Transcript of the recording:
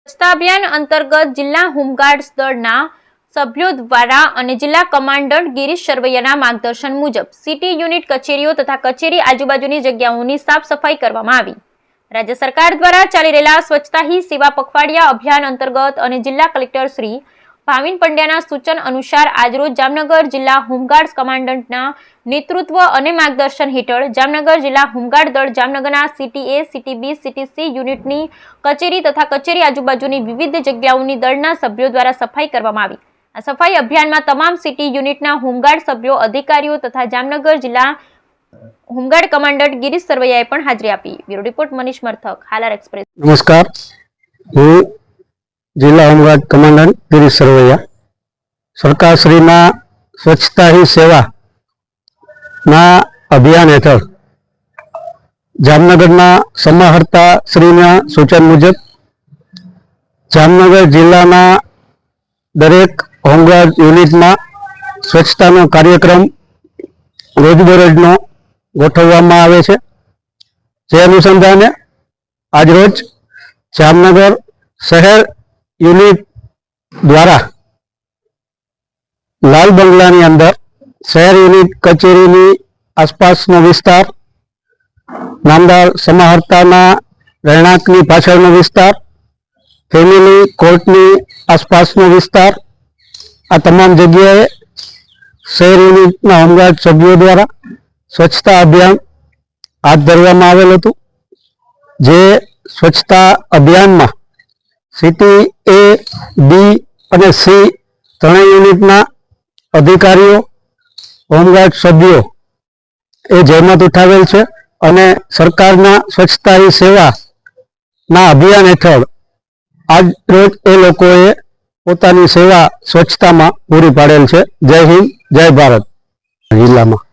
સ્વચ્છતા અભિયાન અંતર્ગત જિલ્લા હોમગાર્ડ્સ દળના સભ્યો દ્વારા અને જિલ્લા કમાન્ડન્ટ ગિરીશ સરવૈયાના માર્ગદર્શન મુજબ સિટી યુનિટ કચેરીઓ તથા કચેરી આજુબાજુની જગ્યાઓની સાફ સફાઈ કરવામાં આવી। રાજ્ય સરકાર દ્વારા ચાલી રહેલા સ્વચ્છતા હી સેવા પખવાડિયા અભિયાન અંતર્ગત અને જિલ્લા કલેક્ટર શ્રી ભાવિન પંડ્યાના સૂચન અનુસાર આજરોજ જામનગર જિલ્લા હોમગાર્ડ્સ કમાન્ડન્ટના નેતૃત્વ અને માર્ગદર્શન હેઠળ જામનગર જિલ્લા હોમગાર્ડ દળ જામનગરના સિટી એ, સિટી બી, સિટી સી યુનિટની કચેરી તથા કચેરી આજુબાજુની વિવિધ જગ્યાઓની દળના સભ્યો દ્વારા સફાઈ કરવામાં આવી। આ સફાઈ અભિયાનમાં તમામ સિટી યુનિટના હોમગાર્ડ સભ્યો, અધિકારીઓ તથા જામનગર જિલ્લા હોમગાર્ડ કમાન્ડન્ટ ગિરીશ સરવૈયાએ પણ હાજરી આપી। Bureau report Manish Marthak, Halar express. નમસ્કાર, હું જિલ્લા હોમગાર્ડ કમાન્ડન્ટ ગિરીશ સરવૈયા। સરકારશ્રીના સ્વચ્છતા હી સેવા ના અભિયાન હેઠળ જામનગરના સમાહર્તા શ્રીના સૂચન મુજબ જામનગર જિલ્લાના દરેક હોમગાર્ડ યુનિટમાં સ્વચ્છતાનો કાર્યક્રમ રોજબરોજનો ગોઠવવામાં આવે છે। જે અનુસંધાને આજરોજ જામનગર શહેર યુનિટ દ્વારા લાલ બંગલાની અંદર શહેર યુનિટ કચેરીની આસપાસનો વિસ્તાર, નામદાર સમાહર્તાના રહેણાંકની પાછળનો વિસ્તાર, ફેમિલી કોર્ટની આસપાસનો વિસ્તાર, આ તમામ જગ્યાએ શહેર યુનિટના હોમગાર્ડ સભ્યો દ્વારા સ્વચ્છતા અભિયાન હાથ ધરવામાં આવેલ હતું। જે સ્વચ્છતા અભિયાનમાં સિટી એ, બી અને સી ત્રણેય યુનિટના અધિકારીઓ, હોમગાર્ડ સભ્યો એ જહેમત ઉઠાવેલ છે અને સરકારના સ્વચ્છતા હી સેવાના અભિયાન હેઠળ આજ રોજ એ લોકોએ પોતાની સેવા સ્વચ્છતામાં પૂરી પાડેલ છે। જય હિન્દ, જય ભારત। જિલ્લામાં